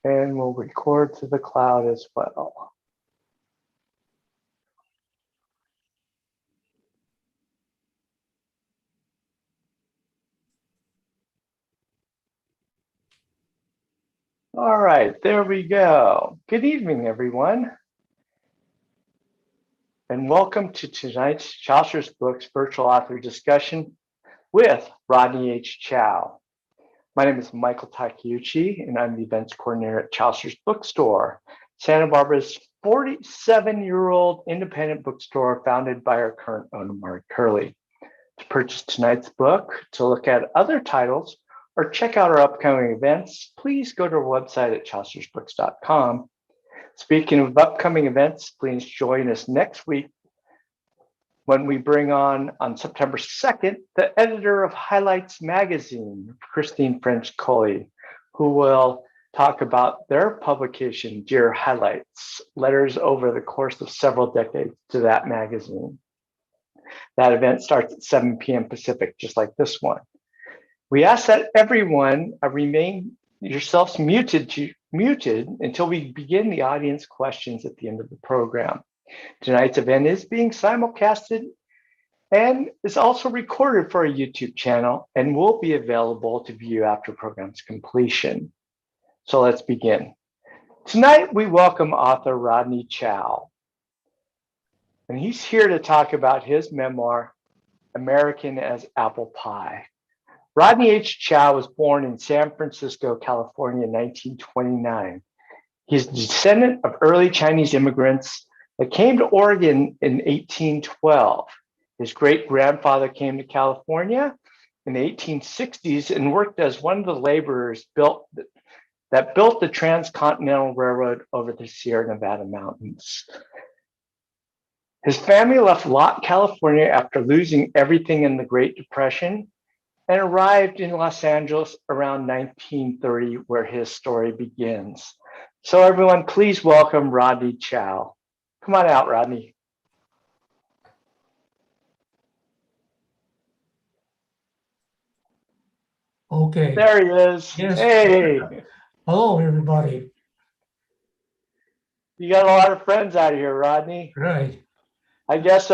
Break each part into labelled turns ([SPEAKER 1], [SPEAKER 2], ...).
[SPEAKER 1] And we'll record to the cloud as well. All right, there we go. Good evening, everyone. And welcome to tonight's Chaucer's Books virtual author discussion with Rodney H. Chow. My name is Michael Takeuchi, and I'm the events coordinator at Chaucer's Bookstore, Santa Barbara's 47-year-old independent bookstore founded by our current owner, Mark Curley. To purchase tonight's book, to look at other titles, or check out our upcoming events, please go to our website at chaucersbooks.com. Speaking of upcoming events, please join us next week when we bring on September 2nd, the editor of Highlights magazine, Christine French-Coley, who will talk about their publication, Dear Highlights, letters over the course of several decades to that magazine. That event starts at 7 p.m. Pacific, just like this one. We ask that everyone remain yourselves muted until we begin the audience questions at the end of the program. Tonight's event is being simulcasted and is also recorded for our YouTube channel and will be available to view after program's completion. So let's begin. Tonight, we welcome author Rodney Chow. And he's here to talk about his memoir, American as Apple Pie. Rodney H. Chow was born in San Francisco, California in 1929. He's a descendant of early Chinese immigrants that came to Oregon in 1812. His great-grandfather came to California in the 1860s and worked as one of the laborers that built the Transcontinental Railroad over the Sierra Nevada mountains. His family left Lott, California after losing everything in the Great Depression and arrived in Los Angeles around 1930, where his story begins. So everyone, please welcome Rodney Chow. Come on out, Rodney.
[SPEAKER 2] Okay.
[SPEAKER 1] There he is.
[SPEAKER 2] Yes.
[SPEAKER 1] Hey.
[SPEAKER 2] Hello, everybody.
[SPEAKER 1] You got a lot of friends out here, Rodney.
[SPEAKER 2] Right.
[SPEAKER 1] I guess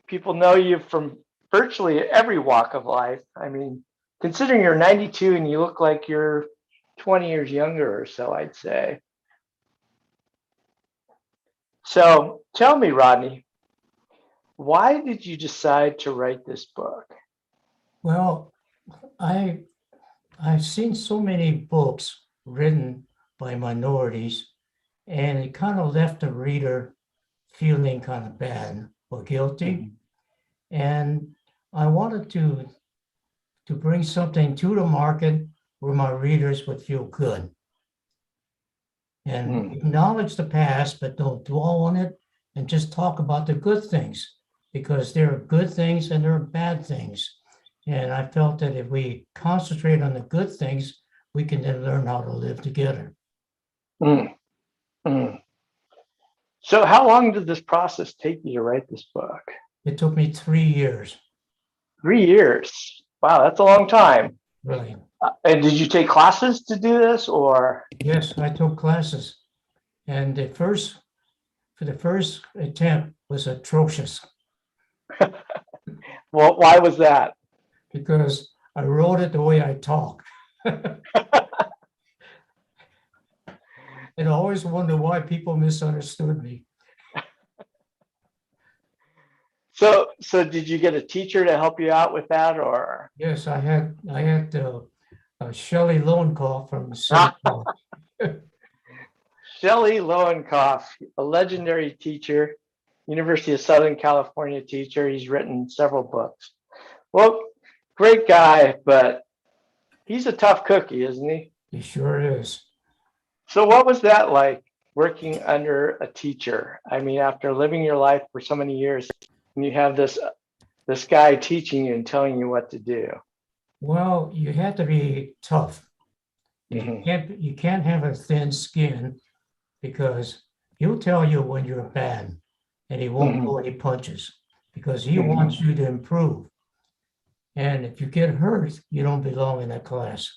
[SPEAKER 1] people know you from virtually every walk of life. I mean, considering you're 92 and you look like you're 20 years younger or so, I'd say. So tell me, Rodney, why did you decide to write this book?
[SPEAKER 2] Well, I've seen so many books written by minorities, and it kind of left the reader feeling kind of bad or guilty.
[SPEAKER 1] Mm-hmm.
[SPEAKER 2] And I wanted to bring something to the market where my readers would feel good. And acknowledge the past, but don't dwell on it, and just talk about the good things, because there are good things and there are bad things. And I felt that if we concentrate on the good things, we can then learn how to live together.
[SPEAKER 1] So how long did this process take you to write this book?
[SPEAKER 2] It took me 3 years.
[SPEAKER 1] 3 years. Wow, that's a long time.
[SPEAKER 2] Really?
[SPEAKER 1] And did you take classes to do this, or?
[SPEAKER 2] Yes, I took classes. And the first attempt was atrocious.
[SPEAKER 1] Well, why was that?
[SPEAKER 2] Because I wrote it the way I talk. And I always wonder why people misunderstood me.
[SPEAKER 1] So did you get a teacher to help you out with that, or?
[SPEAKER 2] Yes, I had Shelley Lowenkoff from South Park.
[SPEAKER 1] Shelley Lowenkoff, a legendary teacher, University of Southern California teacher. He's written several books. Well, great guy, but he's a tough cookie, isn't he?
[SPEAKER 2] He sure is.
[SPEAKER 1] So what was that like, working under a teacher? I mean, after living your life for so many years, and you have this guy teaching you and telling you what to do.
[SPEAKER 2] Well, you have to be tough. You can't have a thin skin, because he'll tell you when you're bad, and he won't pull any punches, because he wants you to improve. And if you get hurt, you don't belong in that class.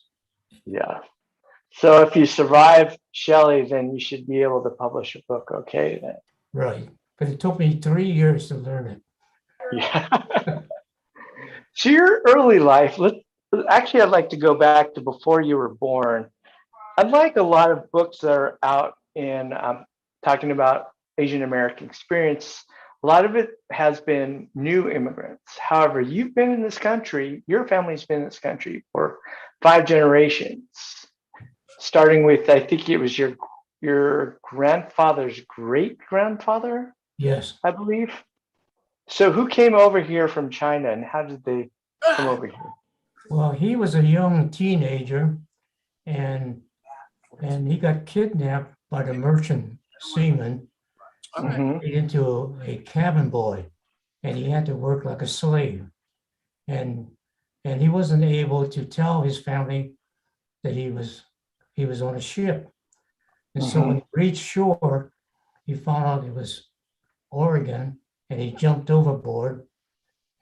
[SPEAKER 1] Yeah. So if you survive Shelley, then you should be able to publish a book. Okay, then.
[SPEAKER 2] Right. But it took me 3 years to learn
[SPEAKER 1] Yeah. So your early life, actually, I'd like to go back to before you were born. Unlike a lot of books that are out in talking about Asian American experience, a lot of it has been new immigrants. However, you've been in this country, your family's been in this country for 5 generations, starting with, I think it was your grandfather's great grandfather,
[SPEAKER 2] it. Yes.
[SPEAKER 1] I believe. So who came over here from China and how did they come over here?
[SPEAKER 2] Well, he was a young teenager and he got kidnapped by the merchant seaman
[SPEAKER 1] Mhm.
[SPEAKER 2] into a cabin boy, and he had to work like a slave. And he wasn't able to tell his family that he was on a ship. And so when
[SPEAKER 1] Mhm.
[SPEAKER 2] he reached shore, he found out it was Oregon, and he jumped overboard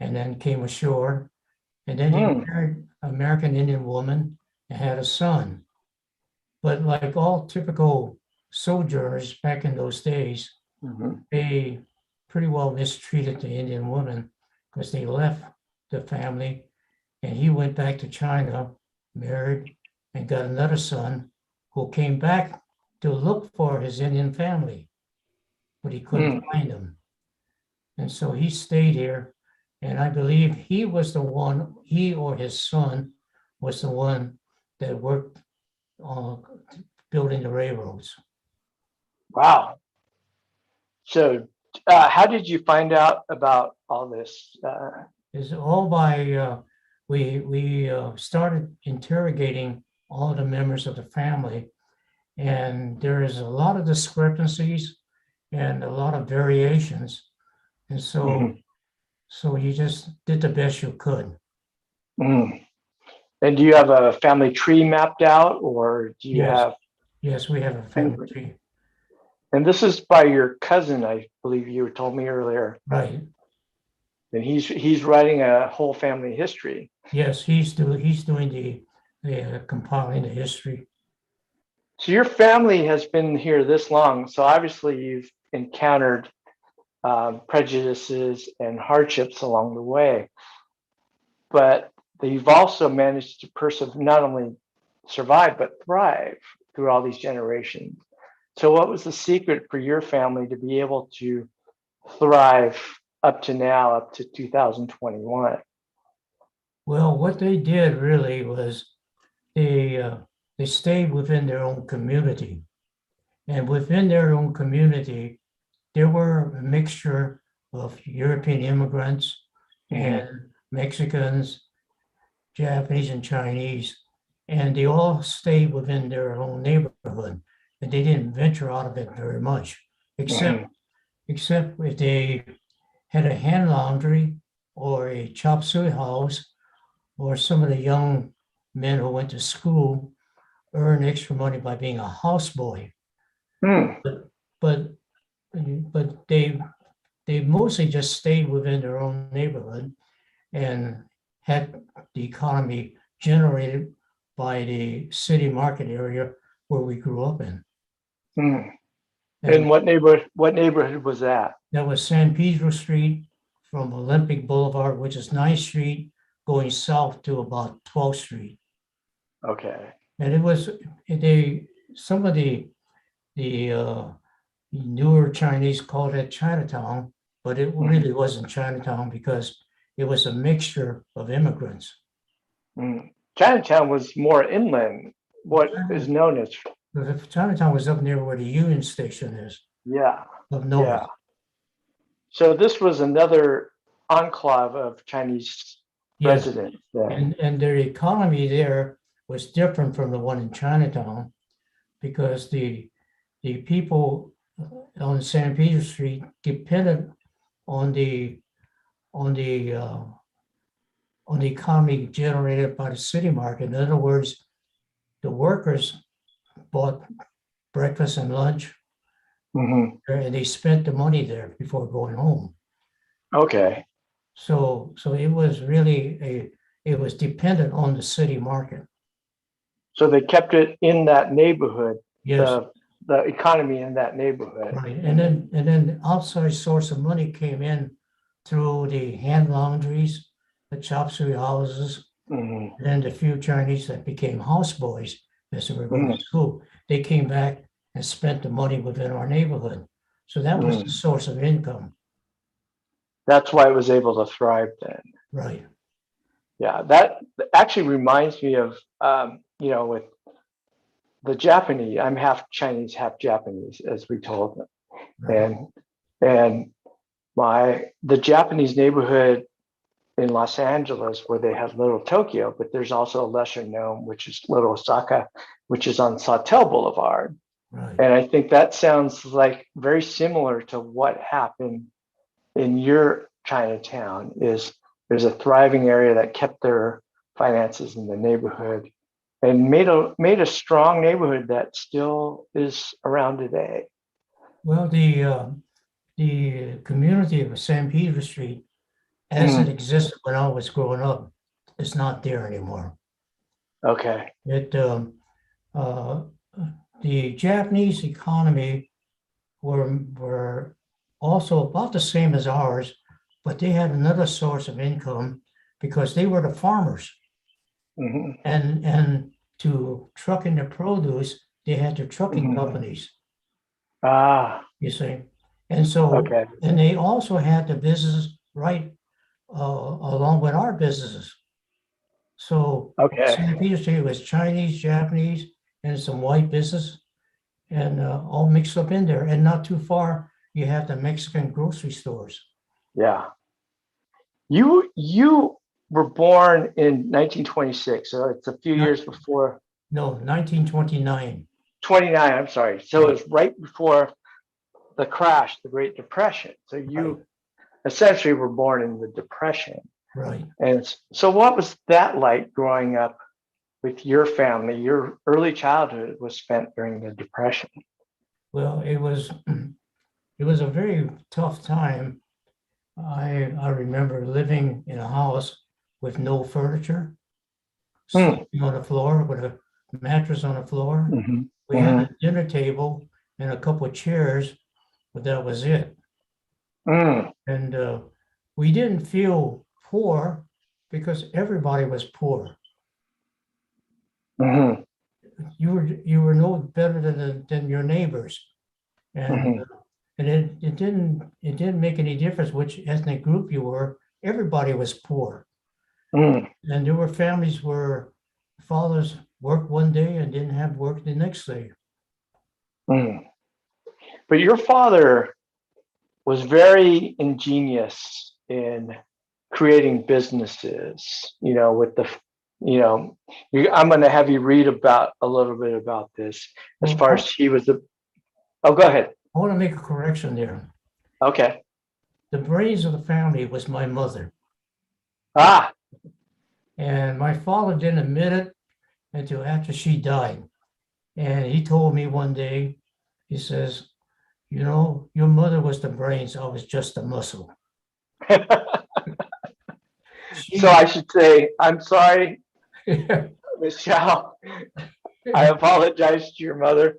[SPEAKER 2] and then came ashore. And then he
[SPEAKER 1] Mm.
[SPEAKER 2] married an American Indian woman and had a son. But like all typical sojourners back in those days,
[SPEAKER 1] Mhm.
[SPEAKER 2] they pretty well mistreated the Indian woman because they left the family, and he went back to China, married, and got another son who came back to look for his Indian family, but he couldn't
[SPEAKER 1] Mm.
[SPEAKER 2] find them. And so he stayed here. And I believe he was the one, he or his son was the one that worked on building the railroads.
[SPEAKER 1] Wow. So, how did you find out about all this?
[SPEAKER 2] It's all by, we started interrogating all the members of the family, and there is a lot of discrepancies and a lot of variations. And so,
[SPEAKER 1] Mhm.
[SPEAKER 2] so you just did the best you could.
[SPEAKER 1] Mm. And do you have a family tree mapped out, or do you
[SPEAKER 2] Yes,
[SPEAKER 1] have?
[SPEAKER 2] yes, we have a family tree.
[SPEAKER 1] And this is by your cousin, I believe you told me earlier.
[SPEAKER 2] Right.
[SPEAKER 1] And he's writing a whole family history.
[SPEAKER 2] Yes, he's doing the compiling the history.
[SPEAKER 1] So your family has been here this long. So obviously you've encountered prejudices and hardships along the way, but you've also managed to persevere, not only survive but thrive through all these generations. So what was the secret for your family to be able to thrive up to now, up to 2021?
[SPEAKER 2] Well, what they did really was they stayed within their own community, and within their own community, there were a mixture of European immigrants
[SPEAKER 1] Mhm.
[SPEAKER 2] and Mexicans, Japanese, and Chinese, and they all stayed within their own neighborhood, and they didn't venture out of it very much, except
[SPEAKER 1] Mhm.
[SPEAKER 2] except if they had a hand laundry or a chop suey house, or some of the young men who went to school earn extra money by being a houseboy.
[SPEAKER 1] Mm.
[SPEAKER 2] But but but they mostly just stayed within their own neighborhood and had the economy generated by the city market area where we grew up in.
[SPEAKER 1] Mm. And
[SPEAKER 2] And
[SPEAKER 1] what neighborhood was that?
[SPEAKER 2] that was San Pedro Street from Olympic Boulevard, which is 9th Street, going south to about 12th Street.
[SPEAKER 1] Okay.
[SPEAKER 2] And it was they some of the newer Chinese called it Chinatown, but it
[SPEAKER 1] Mhm.
[SPEAKER 2] really wasn't Chinatown because it was a mixture of immigrants.
[SPEAKER 1] Mm. Chinatown was more inland, what is known as,
[SPEAKER 2] Chinatown was up near where the Union Station is,
[SPEAKER 1] yeah,
[SPEAKER 2] up north.
[SPEAKER 1] yeah. So this was another enclave of Chinese
[SPEAKER 2] Yes,
[SPEAKER 1] residents then.
[SPEAKER 2] and their economy there was different from the one in Chinatown because the people on San Pedro Street depended on the on the uh, on the economy generated by the city market. In other words, the workers bought breakfast and lunch,
[SPEAKER 1] Mhm.
[SPEAKER 2] and they spent the money there before going home.
[SPEAKER 1] Okay.
[SPEAKER 2] So it was really it was dependent on the city market.
[SPEAKER 1] So they kept it in that neighborhood,
[SPEAKER 2] Yes,
[SPEAKER 1] the economy in that neighborhood.
[SPEAKER 2] right. And then the outside source of money came in through the hand laundries, the chop suey houses,
[SPEAKER 1] Mhm,
[SPEAKER 2] and then the few Chinese that became houseboys as they were going
[SPEAKER 1] mhm,
[SPEAKER 2] to school. They came back and spent the money within our neighborhood. So that was the
[SPEAKER 1] mhm.
[SPEAKER 2] source of income,
[SPEAKER 1] That's why it was able to thrive then.
[SPEAKER 2] right?
[SPEAKER 1] Yeah, that actually reminds me of, with the Japanese. I'm half Chinese, half Japanese, as we told them.
[SPEAKER 2] Right.
[SPEAKER 1] And and the Japanese neighborhood in Los Angeles, where they have Little Tokyo, but there's also a lesser known, which is Little Osaka, which is on Sawtelle Boulevard.
[SPEAKER 2] Right.
[SPEAKER 1] And I think that sounds like very similar to what happened in your Chinatown. Is there's a thriving area that kept their finances in the neighborhood and made a strong neighborhood that still is around today.
[SPEAKER 2] Well, the community of San Pedro Street, as it
[SPEAKER 1] Mm,
[SPEAKER 2] existed when I was growing up, is not there anymore.
[SPEAKER 1] okay.
[SPEAKER 2] It uh, the Japanese economy were also about the same as ours, but they had another source of income because they were the farmers,
[SPEAKER 1] Mhm,
[SPEAKER 2] and to truck in the produce, they had their trucking
[SPEAKER 1] mhm.
[SPEAKER 2] companies,
[SPEAKER 1] Ah,
[SPEAKER 2] you see. And so,
[SPEAKER 1] okay.
[SPEAKER 2] and they also had the business right along with our businesses. So
[SPEAKER 1] Okay.
[SPEAKER 2] St. Peter Street was Chinese, Japanese, and some white business, and all mixed up in there. And not too far, you have the Mexican grocery stores.
[SPEAKER 1] Yeah. You were born in 1926, so it's a few
[SPEAKER 2] Not,
[SPEAKER 1] years before
[SPEAKER 2] no, 1929.
[SPEAKER 1] 29. I'm sorry. So
[SPEAKER 2] Right,
[SPEAKER 1] it was right before the crash, the Great Depression. So
[SPEAKER 2] right,
[SPEAKER 1] you essentially were born in the Depression.
[SPEAKER 2] right.
[SPEAKER 1] And so what was that like growing up with your family? Your early childhood was spent during the Depression.
[SPEAKER 2] Well, it was a very tough time. I remember living in a house with no furniture,
[SPEAKER 1] Mm,
[SPEAKER 2] sleeping on the floor with a mattress on the floor.
[SPEAKER 1] mhm,
[SPEAKER 2] We had
[SPEAKER 1] mhm,
[SPEAKER 2] a dinner table and a couple of chairs, but that was it.
[SPEAKER 1] mm,
[SPEAKER 2] And we didn't feel poor because everybody was poor.
[SPEAKER 1] mhm,
[SPEAKER 2] You were no better than your neighbors, and
[SPEAKER 1] mhm,
[SPEAKER 2] it didn't make any difference which ethnic group you were. Everybody was poor,
[SPEAKER 1] mm,
[SPEAKER 2] and there were families where fathers worked one day and didn't have work the next day.
[SPEAKER 1] mm. But your father was very ingenious in creating businesses, with I'm going to have you read about a little bit about this as
[SPEAKER 2] Well,
[SPEAKER 1] far as he was oh, go ahead.
[SPEAKER 2] I want to make a correction there.
[SPEAKER 1] Okay.
[SPEAKER 2] The brains of the family was my mother,
[SPEAKER 1] Ah,
[SPEAKER 2] and my father didn't admit it until after she died. And he told me one day, he says, your mother was the brains, I was just the muscle.
[SPEAKER 1] so
[SPEAKER 2] She,
[SPEAKER 1] I should say, I'm sorry, Miss Chow. I apologize to your mother.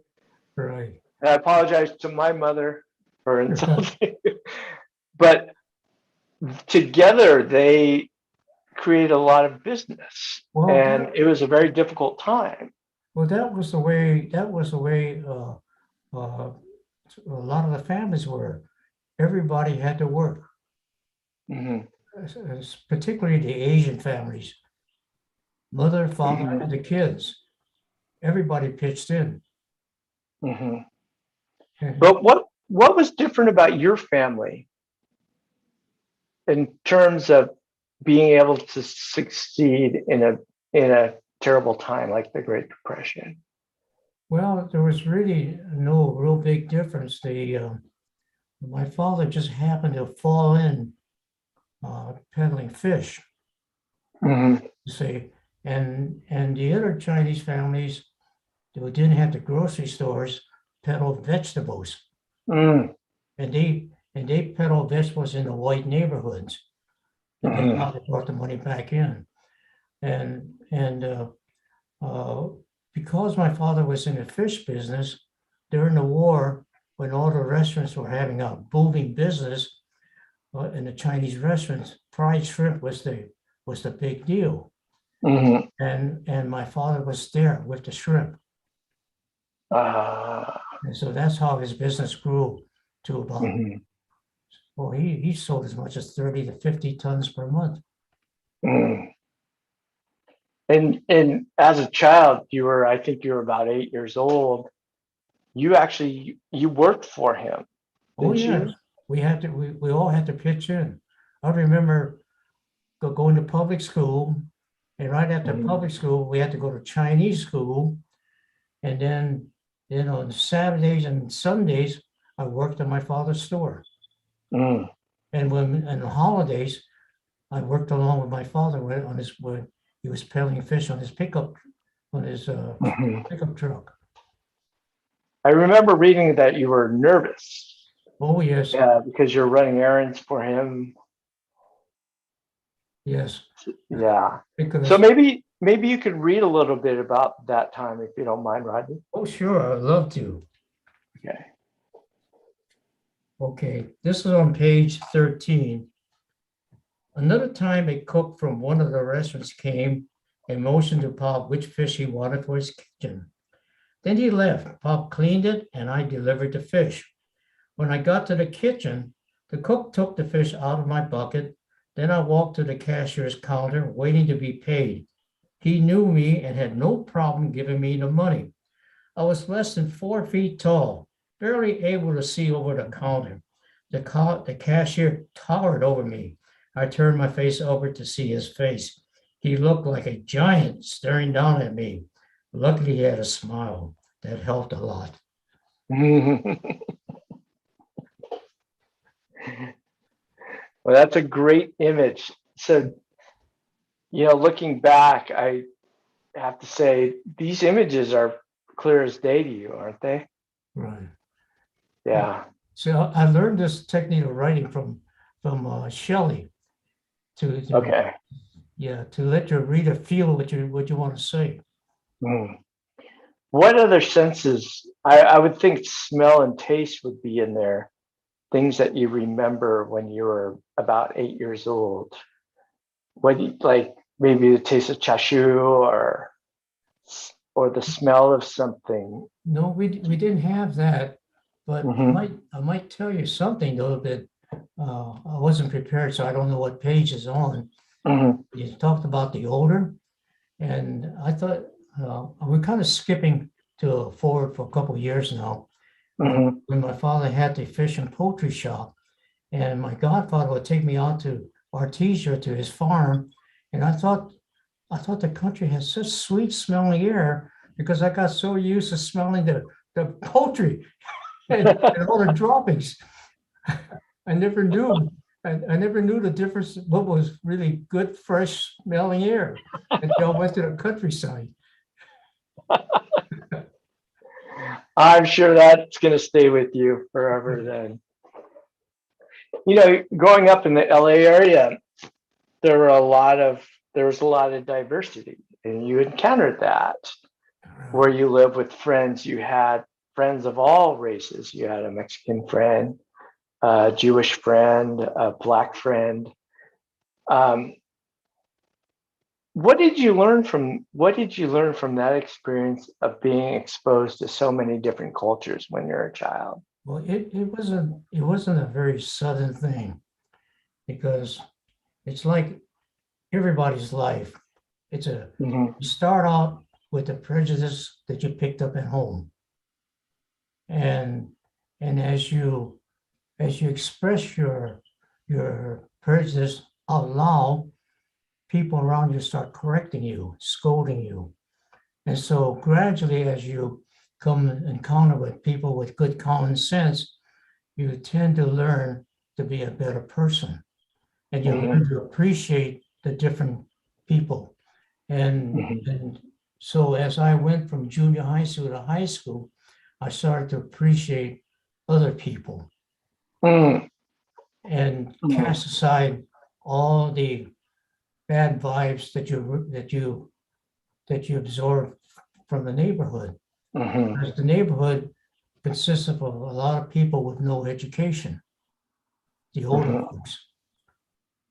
[SPEAKER 2] right.
[SPEAKER 1] And I apologize to my mother for insulting you. But together, they create a lot of business,
[SPEAKER 2] Well,
[SPEAKER 1] and it was a very difficult time.
[SPEAKER 2] that was the way a lot of the families were. Everybody had to work,
[SPEAKER 1] Mhm,
[SPEAKER 2] particularly the Asian families. Mother, father,
[SPEAKER 1] mhm,
[SPEAKER 2] and the kids. Everybody pitched in.
[SPEAKER 1] mhm.
[SPEAKER 2] And
[SPEAKER 1] But what was different about your family in terms of being able to succeed in a terrible time like the Great Depression?
[SPEAKER 2] well, there was really no real big difference. My father just happened to fall in peddling fish,
[SPEAKER 1] Mhm,
[SPEAKER 2] you see, and the other Chinese families who didn't have the grocery stores peddled vegetables,
[SPEAKER 1] mm,
[SPEAKER 2] and they peddled vegetables in the white neighborhoods, and that's
[SPEAKER 1] mhm,
[SPEAKER 2] how they brought the money back in. And uh, because my father was in the fish business during the war, when all the restaurants were having a booming business, in the Chinese restaurants, fried shrimp was the big deal.
[SPEAKER 1] Mhm.
[SPEAKER 2] And my father was there with the shrimp.
[SPEAKER 1] Uh,
[SPEAKER 2] And so that's how his business grew to about,
[SPEAKER 1] mhm.
[SPEAKER 2] well, he sold as much as 30 to 50 tons per month.
[SPEAKER 1] Mm. And as a child, I think you were about 8 years old. You worked for him,
[SPEAKER 2] Oh,
[SPEAKER 1] didn't
[SPEAKER 2] yeah.
[SPEAKER 1] you?
[SPEAKER 2] We all had to pitch in. I remember going to public school, and right after
[SPEAKER 1] Mhm.
[SPEAKER 2] public school, we had to go to Chinese school. And then on Saturdays and Sundays, I worked in my father's store.
[SPEAKER 1] Mm.
[SPEAKER 2] And when on the holidays, I worked along with my father when he was peeling fish on his
[SPEAKER 1] Mhm.
[SPEAKER 2] pickup truck.
[SPEAKER 1] I remember reading that you were nervous,
[SPEAKER 2] Oh, yes,
[SPEAKER 1] because you're running errands for him.
[SPEAKER 2] yes,
[SPEAKER 1] Yeah. So
[SPEAKER 2] because,
[SPEAKER 1] maybe you could read a little bit about that time if you don't mind, Rodney.
[SPEAKER 2] oh, sure, I'd love to.
[SPEAKER 1] Okay.
[SPEAKER 2] Okay, this is on page 13. Another time, a cook from one of the restaurants came and motioned to Pop which fish he wanted for his kitchen. Then he left. Pop cleaned it, and I delivered the fish. When I got to the kitchen, the cook took the fish out of my bucket. Then I walked to the cashier's counter, waiting to be paid. He knew me and had no problem giving me the money. I was less than 4 feet tall, barely able to see over the counter. The cashier towered over me. I turned my face over to see his face. He looked like a giant staring down at me. Luckily, he had a smile. That helped a lot.
[SPEAKER 1] Well, that's a great image. So, looking back, I have to say these images are clear as day to you, aren't they?
[SPEAKER 2] Right.
[SPEAKER 1] Yeah.
[SPEAKER 2] So I learned this technique of writing from Shelley to
[SPEAKER 1] Okay.
[SPEAKER 2] yeah, to let your reader feel what you want to say.
[SPEAKER 1] Mm. What other senses? I would think smell and taste would be in there. Things that you remember when you were about 8 years old. What do you like? Maybe the taste of chashu or the smell of something.
[SPEAKER 2] No, we didn't have that, but I
[SPEAKER 1] Hmm.
[SPEAKER 2] might I might tell you something though that I wasn't prepared, so I don't know what page is on.
[SPEAKER 1] Hmm.
[SPEAKER 2] You talked about the odor, and I thought we're kind of skipping to forward for a couple of years now.
[SPEAKER 1] Hmm.
[SPEAKER 2] When my father had the fish and poultry shop, and my godfather would take me out to Artesia to his farm, and I thought the country has such sweet smelling air because I got so used to smelling the poultry and all the droppings. I never knew. I never knew the difference, what was really good, fresh smelling air until I went to the countryside.
[SPEAKER 1] I'm sure that's going to stay with you forever then. Growing up in the LA area, there were a lot of there was a lot of diversity, and you encountered that where you live with friends. You had friends of all races. You had a Mexican friend, a Jewish friend, a black friend. Um, what did you learn from that experience of being exposed to so many different cultures when you're a child?
[SPEAKER 2] Well, it wasn't a very sudden thing because it's like everybody's life.
[SPEAKER 1] Hmm.
[SPEAKER 2] You start out with the prejudice that you picked up at home. And and as you express your prejudice out loud, people around you start correcting you, scolding you. And so gradually, as you come encounter with people with good common sense, you tend to learn to be a better person, and you
[SPEAKER 1] Hmm.
[SPEAKER 2] learn to appreciate the different people.
[SPEAKER 1] Hmm.
[SPEAKER 2] And so as I went from junior high school to high school, I started to appreciate other people
[SPEAKER 1] Hmm.
[SPEAKER 2] and
[SPEAKER 1] Hmm.
[SPEAKER 2] cast aside all the bad vibes that you absorb from the neighborhood.
[SPEAKER 1] Mhm.
[SPEAKER 2] Because the neighborhood consists of a lot of people with no education, the older
[SPEAKER 1] Mhm.
[SPEAKER 2] folks.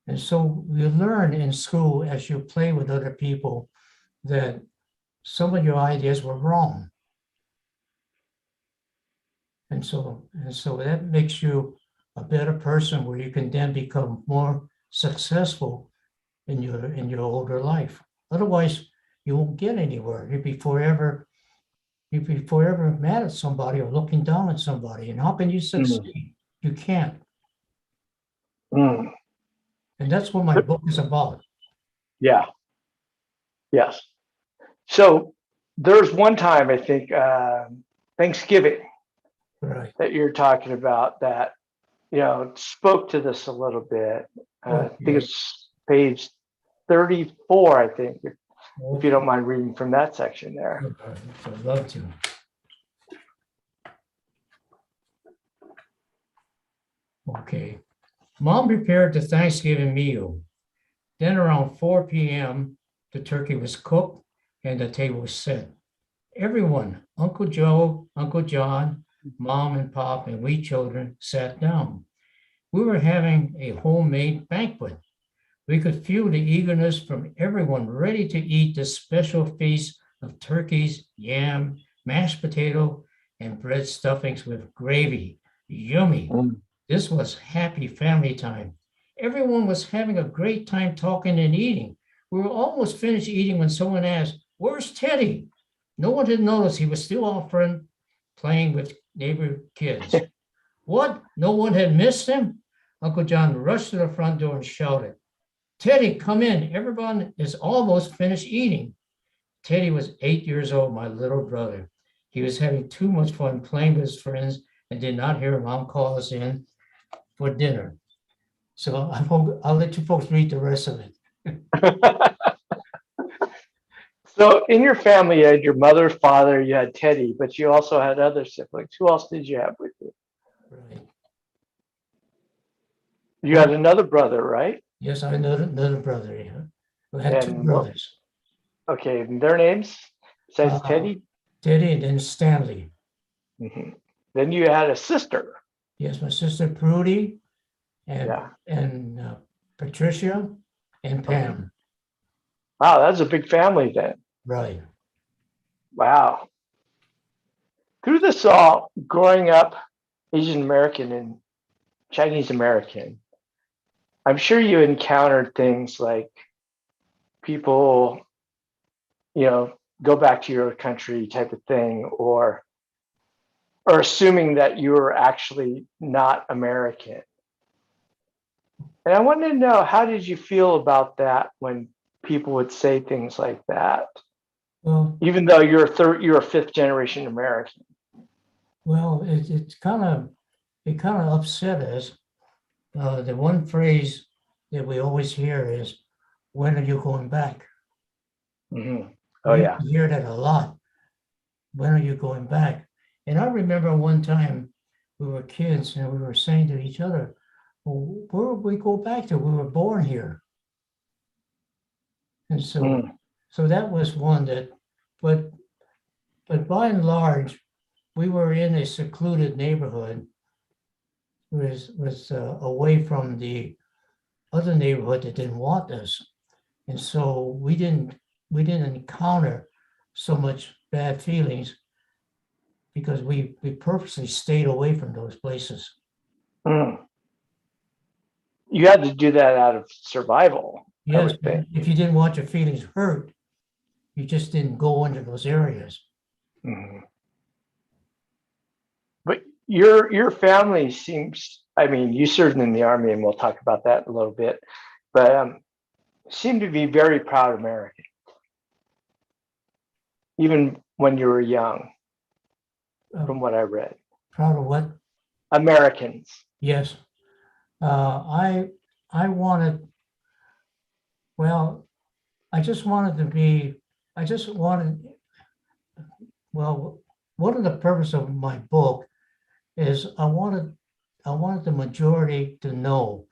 [SPEAKER 2] And so you learn in school as you play with other people that some of your ideas were wrong. And so that makes you a better person where you can then become more successful in your older life. Otherwise, you won't get anywhere. You'd be forever mad at somebody or looking down at somebody. And how can you succeed? You can't.
[SPEAKER 1] Mm.
[SPEAKER 2] And that's what my book is about.
[SPEAKER 1] Yeah. Yes. So there's one time I think Thanksgiving
[SPEAKER 2] Right.
[SPEAKER 1] that you're talking about that spoke to this a little bit. I think
[SPEAKER 2] Okay.
[SPEAKER 1] it's page 34. I think if you
[SPEAKER 2] Okay.
[SPEAKER 1] don't mind reading from that section there.
[SPEAKER 2] I'd love to. Okay. Mom prepared the Thanksgiving meal. Then around 4 p.m., the turkey was cooked and the table was set. Everyone, Uncle Joe, Uncle John, Mom and Pop, and we children sat down. We were having a homemade banquet. We could feel the eagerness from everyone ready to eat this special feast of turkeys, yam, mashed potato, and bread stuffings with gravy. Yummy.
[SPEAKER 1] Mm.
[SPEAKER 2] This was happy family time. Everyone was having a great time talking and eating. We were almost finished eating when someone asked, "Where's Teddy?" No one had noticed he was still off playing with neighbor kids. What? No one had missed him? Uncle John rushed to the front door and shouted, "Teddy, come in. Everyone is almost finished eating." Teddy was 8 years old, my little brother. He was having too much fun playing with his friends and did not hear Mom call us in for dinner. So I'll let you folks read the rest of it.
[SPEAKER 1] So in your family, you had your mother, father, you had Teddy, but you also had other siblings. Who else did you have with you?
[SPEAKER 2] Right.
[SPEAKER 1] You had another brother, right?
[SPEAKER 2] Yes, I know another brother. Yeah. We had two
[SPEAKER 1] And what?
[SPEAKER 2] brothers,
[SPEAKER 1] Okay, and their names besides
[SPEAKER 2] uh,
[SPEAKER 1] Teddy.
[SPEAKER 2] Teddy and then Stanley.
[SPEAKER 1] Mhm. Then you had a sister.
[SPEAKER 2] Yes, my sister Prudy and
[SPEAKER 1] Yeah.
[SPEAKER 2] Patricia and
[SPEAKER 1] Okay.
[SPEAKER 2] Pam.
[SPEAKER 1] Wow, that's a big family then.
[SPEAKER 2] Right.
[SPEAKER 1] Wow. Through this all, growing up Asian American and Chinese American, I'm sure you encountered things like people, go back to your country type of thing, or assuming that you were actually not American. And I wanted to know, how did you feel about that when people would say things like that,
[SPEAKER 2] Well,
[SPEAKER 1] even though you're a fifth generation American?
[SPEAKER 2] it kind of upset us. The one phrase that we always hear is, "When are you going back?"
[SPEAKER 1] Hmm. Oh
[SPEAKER 2] We used
[SPEAKER 1] yeah.
[SPEAKER 2] to hear that a lot. When are you going back? And I remember one time we were kids and we were saying to each other, "Well, where would we go back to? We were born here." And so,
[SPEAKER 1] Mm.
[SPEAKER 2] so that was one that, but by and large, we were in a secluded neighborhood, was away from the other neighborhood that didn't want us, and so we didn't encounter so much bad feelings because we purposely stayed away from those places.
[SPEAKER 1] Mm. You had to do that out of survival, I
[SPEAKER 2] Yes,
[SPEAKER 1] would think.
[SPEAKER 2] if you didn't want your feelings hurt, you just didn't go into those areas.
[SPEAKER 1] Mhm. But your family seems, I mean, you served in the army, and we'll talk about that in a little bit, but seem to be very proud American, even when you were young,
[SPEAKER 2] Uh,
[SPEAKER 1] from what I read.
[SPEAKER 2] Proud of what?
[SPEAKER 1] Americans.
[SPEAKER 2] Yes. Uh, I I wanted, well, I just wanted to be, I just wanted, well, one of the purpose of my book is I wanted the majority to know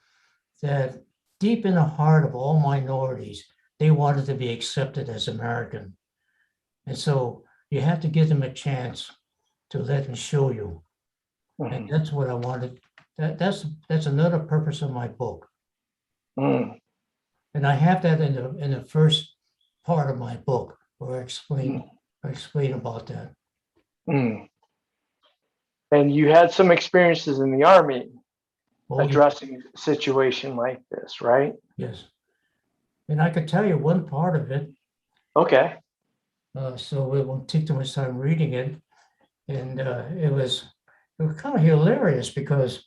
[SPEAKER 2] that deep in the heart of all minorities, they wanted to be accepted as American. And so you have to give them a chance to let them show you. And
[SPEAKER 1] Mhm.
[SPEAKER 2] that's what I wanted. That's another purpose of my book.
[SPEAKER 1] Mm.
[SPEAKER 2] And I have that in the first part of my book where I explain about that.
[SPEAKER 1] Mm. And you had some experiences in the Army
[SPEAKER 2] Oh,
[SPEAKER 1] addressing a situation like this, right?
[SPEAKER 2] yes. And I could tell you one part of it,
[SPEAKER 1] Okay.
[SPEAKER 2] so it won't take too much time reading it. And it was kind of hilarious because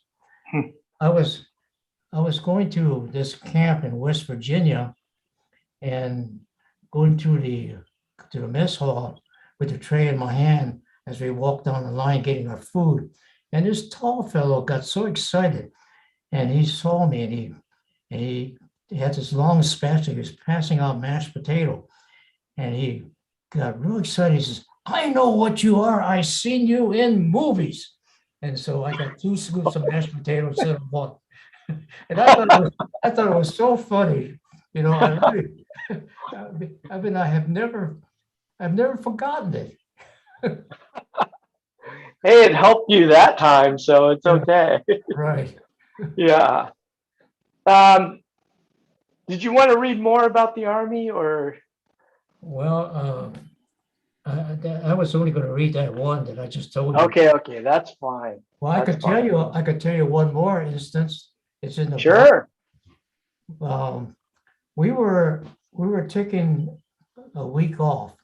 [SPEAKER 1] Hmm.
[SPEAKER 2] I was I was going to this camp in West Virginia and going to the mess hall with the tray in my hand as we walked down the line getting our food. And this tall fellow got so excited and he saw me and he had this long spatula. He was passing out mashed potato and he got real excited. He says, "I know what you are. I seen you in movies." And so I got 2 scoops of mashed potato instead of one. And I thought it was so funny. You know, I really, I mean, I've never forgotten it.
[SPEAKER 1] Hey, it helped you that time, so it's
[SPEAKER 2] Yeah,
[SPEAKER 1] okay.
[SPEAKER 2] right.
[SPEAKER 1] Yeah. Um, did you want to read more about the Army or?
[SPEAKER 2] Well, I was only going to read that one that I just told you.
[SPEAKER 1] Okay, okay, that's fine.
[SPEAKER 2] Well,
[SPEAKER 1] That's fine.
[SPEAKER 2] I could tell you one more instance. It's in the book.
[SPEAKER 1] Sure.
[SPEAKER 2] Um, we were taking a week off,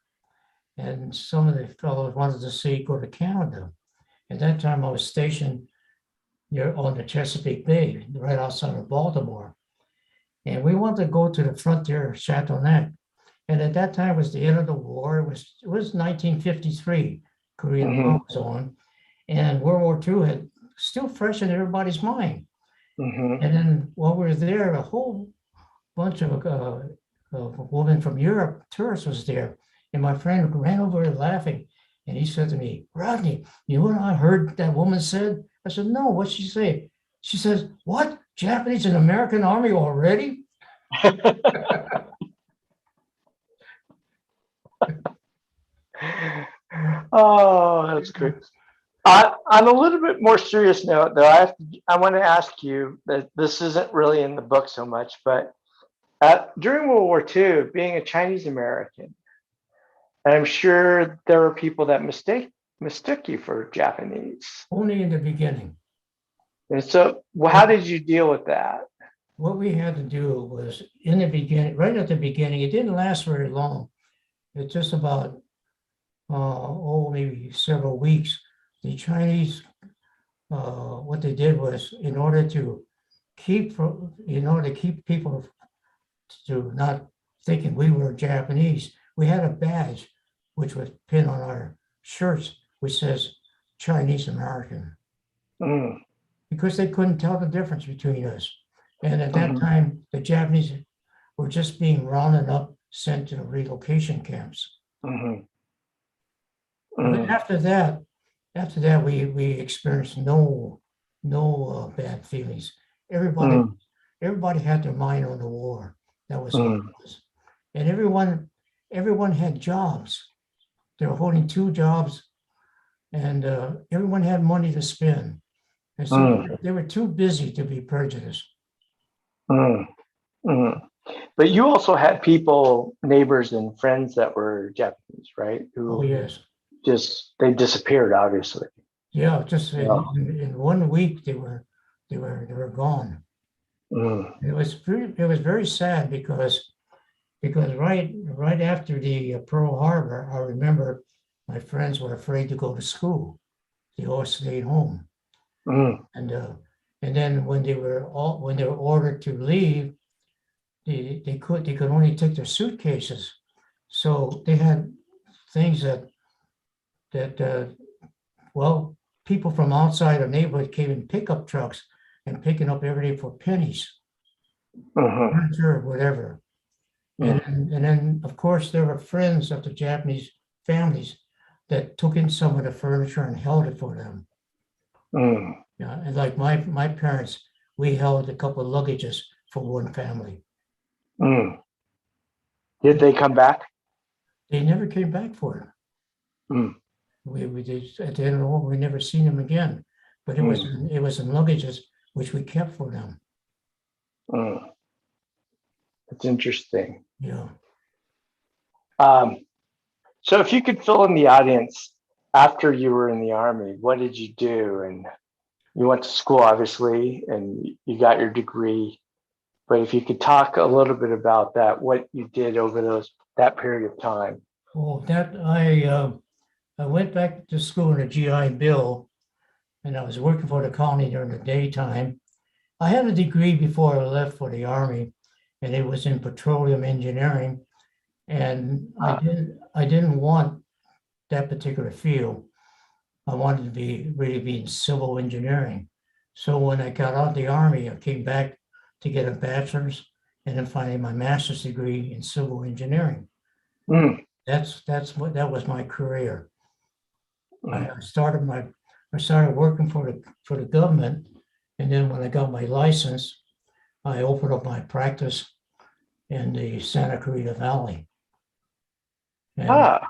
[SPEAKER 2] and some of the fellows wanted to see go to Canada. At that time, I was stationed near on the Chesapeake Bay, right outside of Baltimore, and we wanted to go to the frontier, Chateauneuf. And at that time was the end of the war. It was 1953. Korean
[SPEAKER 1] Hmm.
[SPEAKER 2] War was on, and World War II had still fresh in everybody's mind.
[SPEAKER 1] Hmm.
[SPEAKER 2] And then while we were there, a whole bunch of women from Europe, tourists, was there. And my friend ran over laughing. And he said to me, "Rodney, you know what I heard that woman said?" I said, "No, what'd she say?" She says, "What? Japanese and American army already?"
[SPEAKER 1] Oh, that's great. On a little bit more serious note, though, I want to ask you that this isn't really in the book so much, but during World War II, being a Chinese American, I'm sure there were people that mistook you for Japanese.
[SPEAKER 2] Only in the beginning.
[SPEAKER 1] And so, well, how did you deal with that?
[SPEAKER 2] What we had to do was in the beginning, right at the beginning, it didn't last very long. It's just about, maybe several weeks. The Chinese, what they did was in order to keep people to not thinking we were Japanese, we had a badge which was pinned on our shirts, which says Chinese American,
[SPEAKER 1] Mm,
[SPEAKER 2] because they couldn't tell the difference between us. And at that
[SPEAKER 1] mhm,
[SPEAKER 2] time, the Japanese were just being rounded up, sent to the relocation camps.
[SPEAKER 1] mhm,
[SPEAKER 2] But
[SPEAKER 1] mm,
[SPEAKER 2] after that, we experienced no bad feelings. Everybody
[SPEAKER 1] mm,
[SPEAKER 2] everybody had their mind on the war. That was all it
[SPEAKER 1] mm,
[SPEAKER 2] was. And everyone had jobs. They were holding 2 jobs, and everyone had money to spend. And so
[SPEAKER 1] mm,
[SPEAKER 2] they were too busy to be prejudiced.
[SPEAKER 1] mm, mm. But you also had people, neighbors and friends that were Japanese, right?
[SPEAKER 2] Oh
[SPEAKER 1] Who
[SPEAKER 2] yes,
[SPEAKER 1] they disappeared, obviously.
[SPEAKER 2] yeah. Just
[SPEAKER 1] Yeah.
[SPEAKER 2] in one week, they were gone.
[SPEAKER 1] Mm,
[SPEAKER 2] It was very sad because right after the Pearl Harbor, I remember my friends were afraid to go to school. They all stayed home,
[SPEAKER 1] mm,
[SPEAKER 2] and then when they were ordered to leave, they could only take their suitcases, so they had things that well, people from outside the neighborhood came in pickup trucks and picking up everything for pennies,
[SPEAKER 1] mhm,
[SPEAKER 2] furniture, or whatever.
[SPEAKER 1] mm,
[SPEAKER 2] And then, of course, there were friends of the Japanese families that took in some of the furniture and held it for them.
[SPEAKER 1] mm,
[SPEAKER 2] Yeah, and like my parents, we held a couple of luggages for one family.
[SPEAKER 1] mm. Did they come back?
[SPEAKER 2] They never came back for it.
[SPEAKER 1] Mm,
[SPEAKER 2] We did at the end of the war, we never seen them again. But
[SPEAKER 1] mm,
[SPEAKER 2] it was in luggages which we kept for them.
[SPEAKER 1] mm. That's interesting.
[SPEAKER 2] Yeah.
[SPEAKER 1] Um, so if you could fill in the audience after you were in the Army, what did you do? And you went to school, obviously, and you got your degree. But if you could talk a little bit about that, what you did over that period of time.
[SPEAKER 2] Well, that I went back to school in a GI Bill, and I was working for the county during the daytime. I had a degree before I left for the Army, and it was in petroleum engineering. And
[SPEAKER 1] Ah,
[SPEAKER 2] I didn't want that particular field. I wanted to really be in civil engineering. So when I got out of the Army, I came back to get a bachelor's and then finally my master's degree in civil engineering.
[SPEAKER 1] mm,
[SPEAKER 2] That was my career.
[SPEAKER 1] mm.
[SPEAKER 2] I started working for the government, and then when I got my license, I opened up my practice in the Santa Clarita Valley. And
[SPEAKER 1] Ah,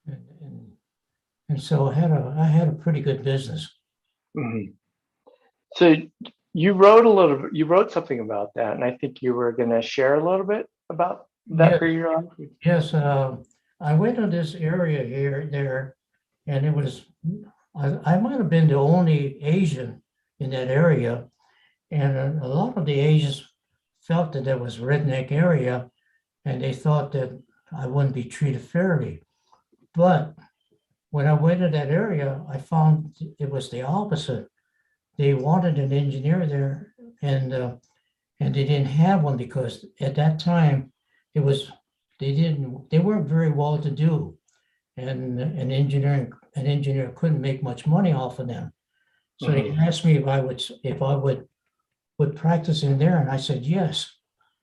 [SPEAKER 2] and, and, and so I had a pretty good business.
[SPEAKER 1] mhm. So you wrote something about that, and I think you were going to share a little bit about that
[SPEAKER 2] Yes,
[SPEAKER 1] period of your life.
[SPEAKER 2] yes. I went to this area there, and it was I might have been the only Asian in that area, and a lot of the Asians felt that was redneck area, and they thought that I wouldn't be treated fairly. But when I went to that area, I found it was the opposite. They wanted an engineer there, and they didn't have one because at that time it was they weren't very well to do, and an engineer couldn't make much money off of them. So they
[SPEAKER 1] Mhm.
[SPEAKER 2] asked me if I would practice in there, and I said yes,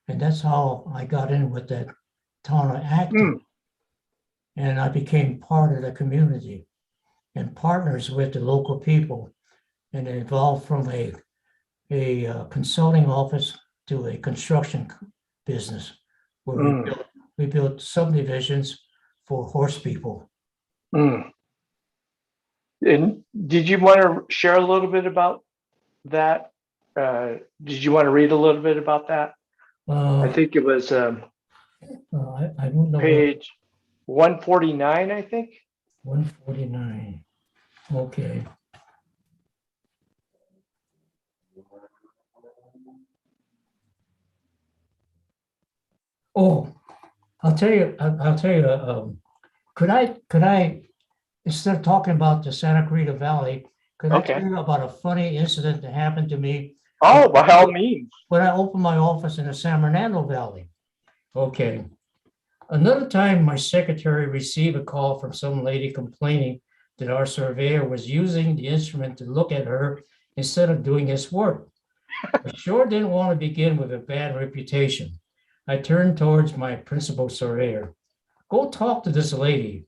[SPEAKER 2] and that's how I got in with that town of Acton,
[SPEAKER 1] Mm,
[SPEAKER 2] and I became part of the community and partners with the local people, and it evolved from a consulting office to a construction business where
[SPEAKER 1] mm,
[SPEAKER 2] we built subdivisions for horse people.
[SPEAKER 1] mm. And did you want to share a little bit about that? Did you want to read a little bit about that? I
[SPEAKER 2] Uh,
[SPEAKER 1] think it was
[SPEAKER 2] I don't know what
[SPEAKER 1] page 149, I think.
[SPEAKER 2] 149. Okay. Oh, I'll tell you. Could I instead of talking about the Santa Clarita Valley, could I tell
[SPEAKER 1] Okay.
[SPEAKER 2] you about a funny incident that happened to me
[SPEAKER 1] Oh, by all means.
[SPEAKER 2] when I opened my office in the San Fernando Valley? Okay. Another time, my secretary received a call from some lady complaining that our surveyor was using the instrument to look at her instead of doing his work. I sure didn't want to begin with a bad reputation. I turned towards my principal surveyor. Go talk to this lady.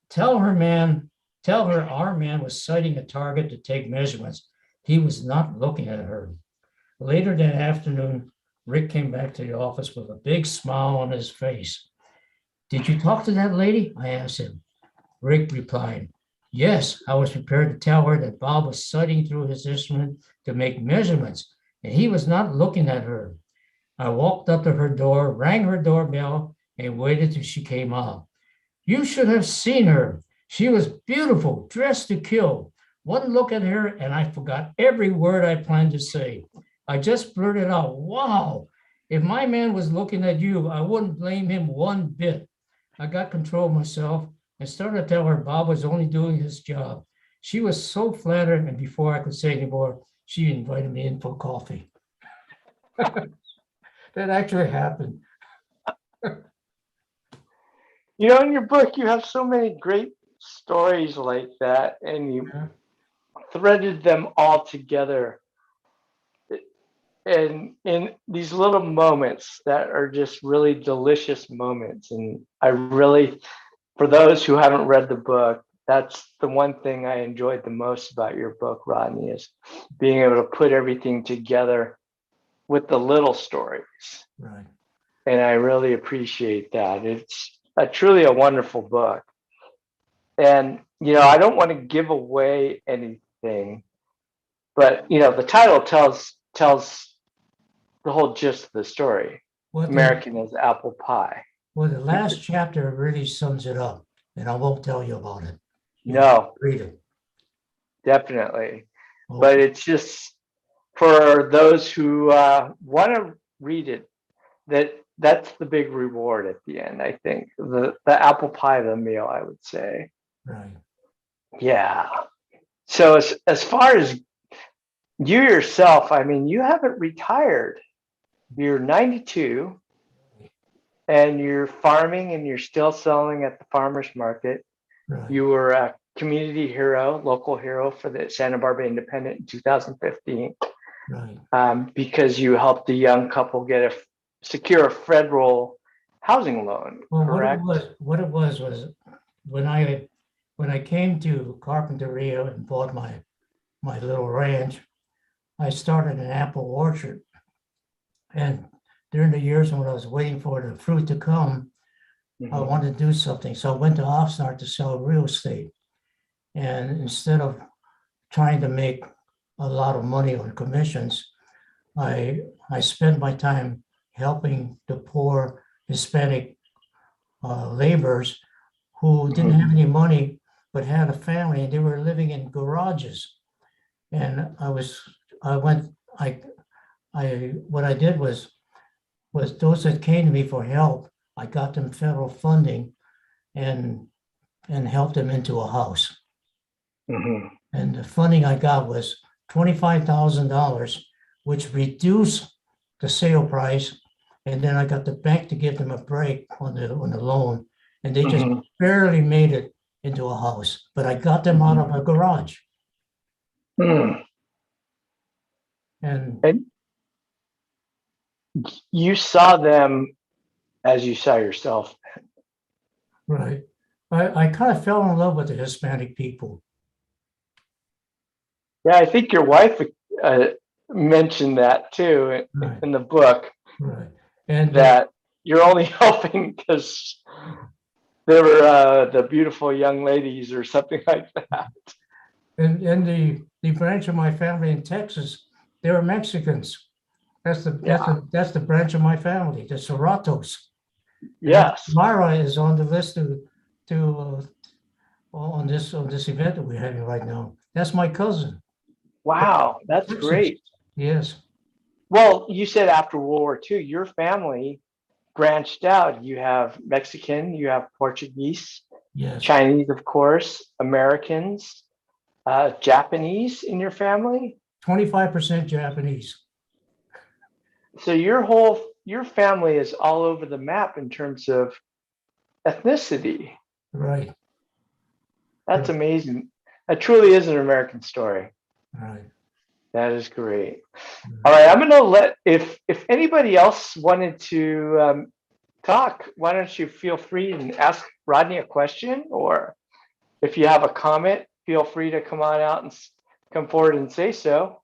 [SPEAKER 2] Tell her, man, tell her our man was sighting a target to take measurements. He was not looking at her. Later that afternoon, Rick came back to the office with a big smile on his face. Did you talk to that lady? I asked him. Rick replied, yes, I was prepared to tell her that Bob was sighting through his instrument to make measurements, and he was not looking at her. I walked up to her door, rang her doorbell, and waited till she came out. You should have seen her. She was beautiful, dressed to kill. One look at her, and I forgot every word I planned to say. I just blurted out, wow, if my man was looking at you, I wouldn't blame him one bit. I got control of myself and started to tell her Bob was only doing his job. She was so flattered, and before I could say any more, she invited me in for coffee. That actually happened.
[SPEAKER 1] You know, in your book, you have so many great stories like that, and you
[SPEAKER 2] Yeah.
[SPEAKER 1] threaded them all together in these little moments that are just really delicious moments. And I really, for those who haven't read the book, that's the one thing I enjoyed the most about your book, Rodney, is being able to put everything together with the little stories.
[SPEAKER 2] Right.
[SPEAKER 1] And I really appreciate that. It's truly a wonderful book. And, I don't want to give away anything, but, the title tells the whole gist of the story.
[SPEAKER 2] Well,
[SPEAKER 1] American as apple pie.
[SPEAKER 2] the last chapter really sums it up, and I won't tell you about it. You
[SPEAKER 1] No,
[SPEAKER 2] read it.
[SPEAKER 1] definitely. But it's just for those who want to read it, that's the big reward at the end, I think. The apple pie of the meal, I would say.
[SPEAKER 2] Right.
[SPEAKER 1] Yeah. So as far as you yourself, I mean, you haven't retired. You're 92 and you're farming and you're still selling at the farmer's market.
[SPEAKER 2] Right.
[SPEAKER 1] You were a community hero, local hero for the Santa Barbara Independent in 2015.
[SPEAKER 2] Right.
[SPEAKER 1] Because you helped the young couple secure a federal housing loan,
[SPEAKER 2] Well,
[SPEAKER 1] correct?
[SPEAKER 2] what it was when I came to Carpinteria and bought my little ranch, I started an apple orchard. And during the years when I was waiting for the fruit to come, I wanted to do something. So I went to Oxnard to sell real estate. And instead of trying to make a lot of money on commissions, I spent my time helping the poor Hispanic laborers who didn't have any money but had a family, and they were living in garages. And what I did was those that came to me for help, I got them federal funding and helped them into a house. And the funding I got was $25,000, which reduced the sale price. And then I got the bank to give them a break on the loan, and they just barely made it into a house. But I got them out of a garage. And
[SPEAKER 1] you saw them as you saw yourself.
[SPEAKER 2] right. I kind of fell in love with the Hispanic people.
[SPEAKER 1] Yeah, I think your wife mentioned that too in the book.
[SPEAKER 2] Right. And
[SPEAKER 1] that you're only helping because they were the beautiful young ladies or something like that.
[SPEAKER 2] And the branch of my family in Texas, they were Mexicans. That's the branch of my family, the Serratos.
[SPEAKER 1] Yes.
[SPEAKER 2] And Myra is on the list on this event that we're having right now. That's my cousin.
[SPEAKER 1] Wow, that's
[SPEAKER 2] Texas.
[SPEAKER 1] great.
[SPEAKER 2] Yes.
[SPEAKER 1] Well, you said after World War II, your family branched out. You have Mexican, you have Portuguese,
[SPEAKER 2] yes,
[SPEAKER 1] Chinese, of course, Americans, Japanese in your family.
[SPEAKER 2] 25% Japanese.
[SPEAKER 1] So your family is all over the map in terms of ethnicity.
[SPEAKER 2] Right.
[SPEAKER 1] That's amazing. That truly is an American story.
[SPEAKER 2] Right.
[SPEAKER 1] That is great. All right, I'm going to let, if anybody else wanted to talk, why don't you feel free and ask Rodney a question, or if you have a comment, feel free to come on out and come forward and say so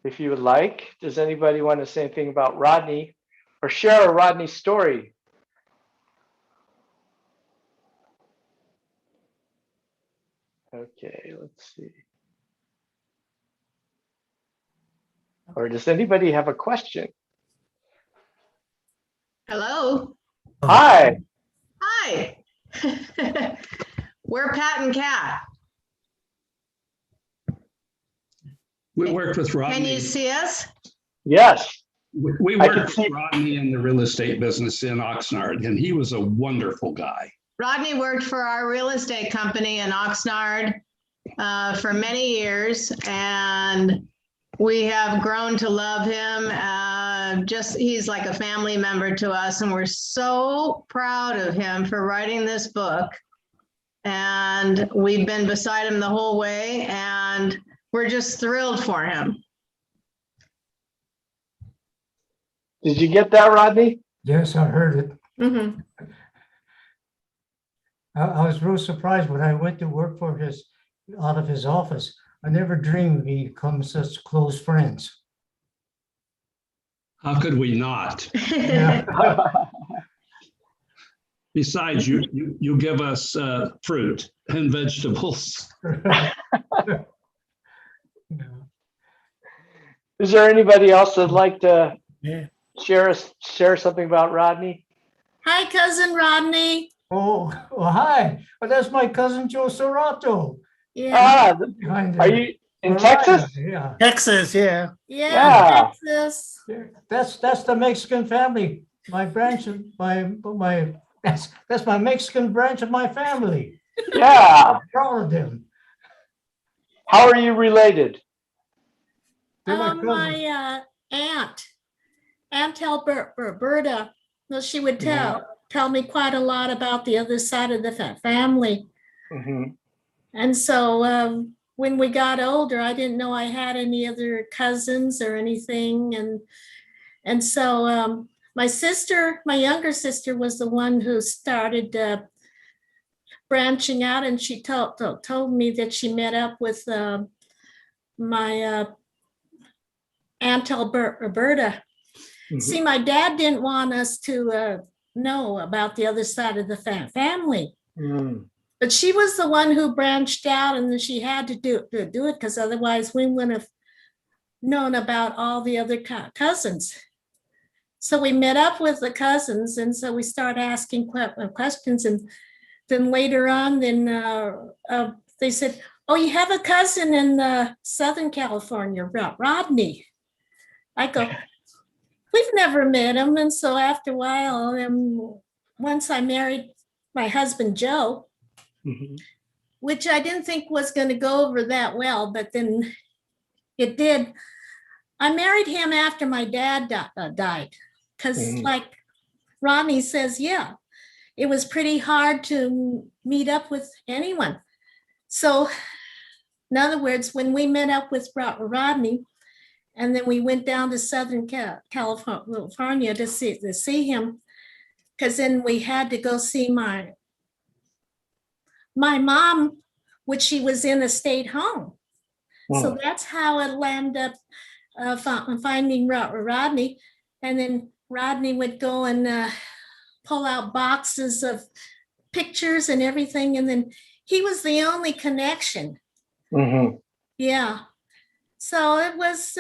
[SPEAKER 1] if you would like. Does anybody want to say anything about Rodney or share a Rodney story? Okay, let's see. Or does anybody have a question?
[SPEAKER 3] Hello.
[SPEAKER 1] Hi.
[SPEAKER 3] Hi. We're Pat and Cat.
[SPEAKER 4] We worked with Rodney.
[SPEAKER 3] Can you see us?
[SPEAKER 1] Yes.
[SPEAKER 4] We worked with Rodney in the real estate business in Oxnard, and he was a wonderful guy.
[SPEAKER 3] Rodney worked for our real estate company in Oxnard for many years, and we have grown to love him. He's like a family member to us, and we're so proud of him for writing this book. And we've been beside him the whole way, and we're just thrilled for him.
[SPEAKER 1] Did you get that, Rodney?
[SPEAKER 2] Yes, I heard it.
[SPEAKER 3] Mm-hmm.
[SPEAKER 2] I was real surprised when I went to work out of his office. I never dreamed we'd become such close friends.
[SPEAKER 4] How could we not?
[SPEAKER 2] Yeah.
[SPEAKER 4] Besides, you give us fruit and vegetables.
[SPEAKER 1] Is there anybody else that'd like to
[SPEAKER 2] Yeah.
[SPEAKER 1] share something about Rodney?
[SPEAKER 5] Hi, cousin Rodney.
[SPEAKER 2] Oh, well, hi. Well, that's my cousin Joe Sorato.
[SPEAKER 5] Yeah,
[SPEAKER 1] Ah,
[SPEAKER 2] Behind
[SPEAKER 1] are
[SPEAKER 2] there.
[SPEAKER 1] you in
[SPEAKER 2] Mariah,
[SPEAKER 1] Texas?
[SPEAKER 2] Yeah.
[SPEAKER 6] Texas, yeah.
[SPEAKER 5] yeah, Texas.
[SPEAKER 2] That's the Mexican family. My branch of that's my Mexican branch of my family.
[SPEAKER 1] Yeah.
[SPEAKER 2] All of them.
[SPEAKER 1] How are you related?
[SPEAKER 2] They're my cousins.
[SPEAKER 5] My Aunt Alberta, well, she would tell me quite a lot about the other side of the family.
[SPEAKER 1] Mhm.
[SPEAKER 5] And so when we got older, I didn't know I had any other cousins or anything. And so my younger sister was the one who started branching out, and she told me that she met up with my Aunt Alberta.
[SPEAKER 1] Mhm.
[SPEAKER 5] See, my dad didn't want us to know about the other side of the family.
[SPEAKER 1] Mm.
[SPEAKER 5] But she was the one who branched out, and she had to do it because otherwise we wouldn't have known about all the other cousins. So we met up with the cousins, and so we started asking questions. And then later on, they said, "Oh, you have a cousin in Southern California, Rodney." I go, "We've never met him." And so after a while, once I married my husband, Joe,
[SPEAKER 1] Mhm.
[SPEAKER 5] which I didn't think was going to go over that well, but then it did. I married him after my dad died, because
[SPEAKER 1] Mhm.
[SPEAKER 5] like Rodney says, yeah, it was pretty hard to meet up with anyone. So in other words, when we met up with Rodney, and then we went down to Southern California to see him, because then we had to go see my mom, which she was in a state home. So that's how it landed up finding Rodney. And then Rodney would go and pull out boxes of pictures and everything. And then he was the only connection.
[SPEAKER 1] Mhm.
[SPEAKER 5] Yeah. So it was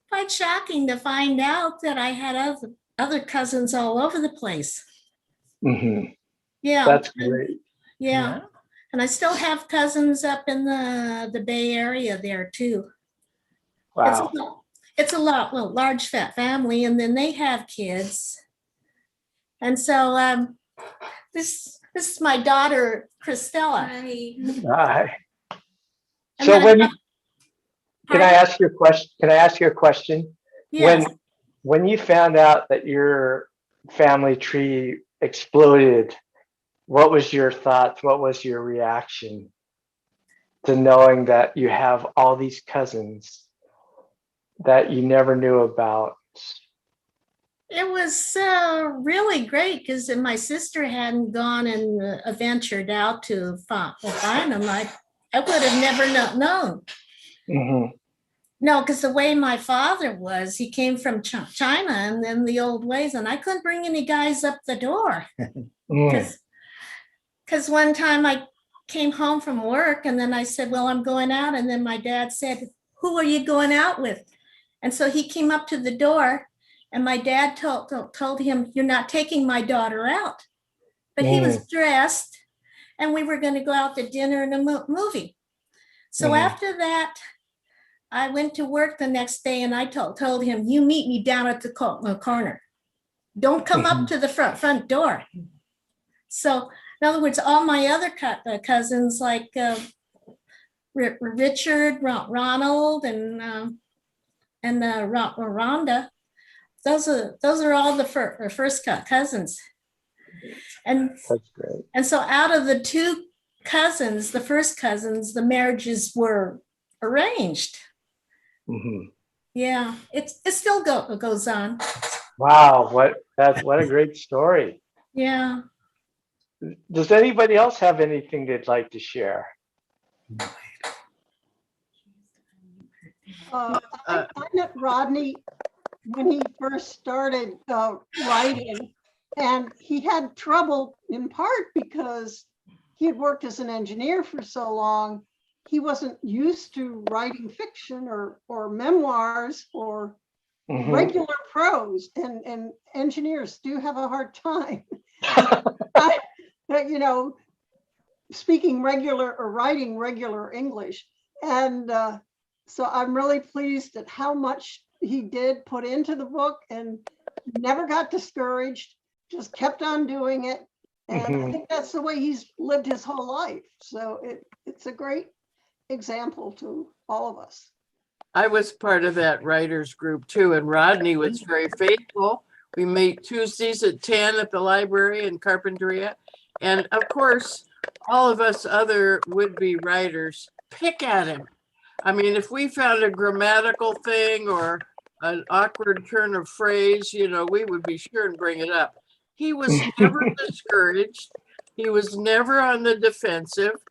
[SPEAKER 5] quite shocking to find out that I had other cousins all over the place.
[SPEAKER 1] Mhm.
[SPEAKER 5] Yeah.
[SPEAKER 1] That's great.
[SPEAKER 5] Yeah. And I still have cousins up in the Bay Area there too.
[SPEAKER 1] Wow.
[SPEAKER 5] It's a large fat family, and then they have kids. And so this is my daughter, Christella.
[SPEAKER 1] Hi.
[SPEAKER 5] And
[SPEAKER 1] So
[SPEAKER 5] then
[SPEAKER 1] can I ask you a question? Can I ask you a question?
[SPEAKER 5] yes.
[SPEAKER 1] When you found out that your family tree exploded, what was your thoughts? What was your reaction to knowing that you have all these cousins that you never knew about?
[SPEAKER 5] It was really great because my sister hadn't gone and ventured out to find them. I would have never known.
[SPEAKER 1] Mhm.
[SPEAKER 5] No, because the way my father was, he came from China and then the old ways, and I couldn't bring any guys up the door.
[SPEAKER 1] Mm.
[SPEAKER 5] Because one time I came home from work and then I said, well, I'm going out. And then my dad said, who are you going out with? And so he came up to the door, and my dad told him, you're not taking my daughter out. But he was dressed, and we were going to go out to dinner and a movie. So after that, I went to work the next day, and I told him, you meet me down at the corner. Don't come up to the front door. So in other words, all my other cousins, like Richard, Ronald, and Rhonda, those are all the first cousins. And
[SPEAKER 1] That's great.
[SPEAKER 5] And so out of the two cousins, the first cousins, the marriages were arranged.
[SPEAKER 1] Mhm.
[SPEAKER 5] Yeah, it still goes on.
[SPEAKER 1] Wow, what a great story.
[SPEAKER 5] Yeah.
[SPEAKER 1] Does anybody else have anything they'd like to share?
[SPEAKER 7] I met Rodney when he first started writing,
[SPEAKER 6] And he had trouble in part because he had worked as an engineer for so long. He wasn't used to writing fiction or memoirs or
[SPEAKER 1] Mhm.
[SPEAKER 6] regular prose, and engineers do have a hard time, you know, speaking regular or writing regular English. And so I'm really pleased at how much he did put into the book and never got discouraged, just kept on doing it. And I
[SPEAKER 1] Mhm.
[SPEAKER 6] think that's the way he's lived his whole life. So it's a great example to all of us.
[SPEAKER 7] I was part of that writers group too, and Rodney was very faithful. We meet Tuesdays at 10 at the library in Carpinteria. And of course, all of us other would-be writers pick at him. I mean, if we found a grammatical thing or an awkward turn of phrase, you know, we would be sure and bring it up. He was never discouraged. He was never on the defensive.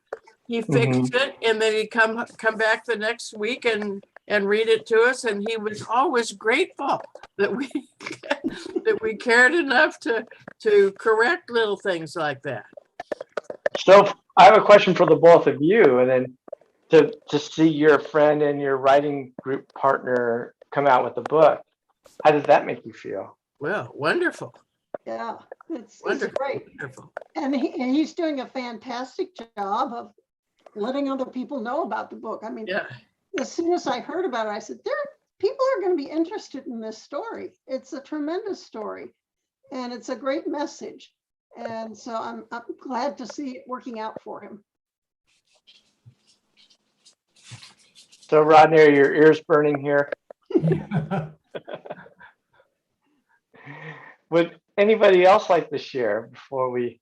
[SPEAKER 7] He fixed it, and then he'd come back the next week and read it to us, and he was always grateful that we that we cared enough to correct little things like that.
[SPEAKER 1] So I have a question for the both of you, and then to see your friend and your writing group partner come out with a book. How does that make you feel?
[SPEAKER 7] Well, wonderful,
[SPEAKER 6] Yeah, it's
[SPEAKER 7] wonderful,
[SPEAKER 6] great.
[SPEAKER 7] wonderful.
[SPEAKER 6] And he's doing a fantastic job of letting other people know about the book. I mean,
[SPEAKER 7] Yeah,
[SPEAKER 6] as soon as I heard about it, I said, people are going to be interested in this story. It's a tremendous story, and it's a great message. And so I'm glad to see it working out for him.
[SPEAKER 1] So Rodney, are your ears burning here? Would anybody else like to share before we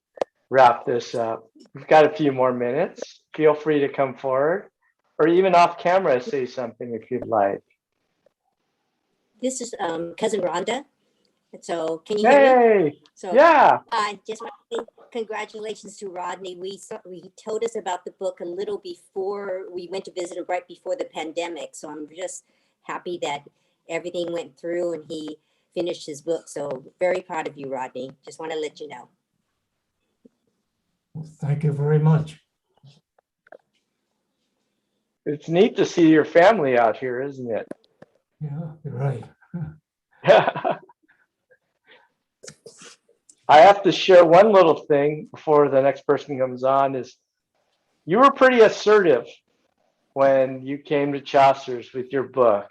[SPEAKER 1] wrap this up? We've got a few more minutes. Feel free to come forward, or even off camera, say something if you'd like.
[SPEAKER 8] This is cousin Rhonda. So can you hear me?
[SPEAKER 1] Hey,
[SPEAKER 8] So
[SPEAKER 1] yeah.
[SPEAKER 8] I just want to say congratulations to Rodney. He told us about the book a little before we went to visit him, right before the pandemic. So I'm just happy that everything went through and he finished his book. So very proud of you, Rodney. Just want to let you know.
[SPEAKER 2] Well, thank you very much.
[SPEAKER 1] It's neat to see your family out here, isn't it?
[SPEAKER 2] Yeah, you're right.
[SPEAKER 1] I have to share one little thing before the next person comes on is you were pretty assertive when you came to Chaucer's with your book.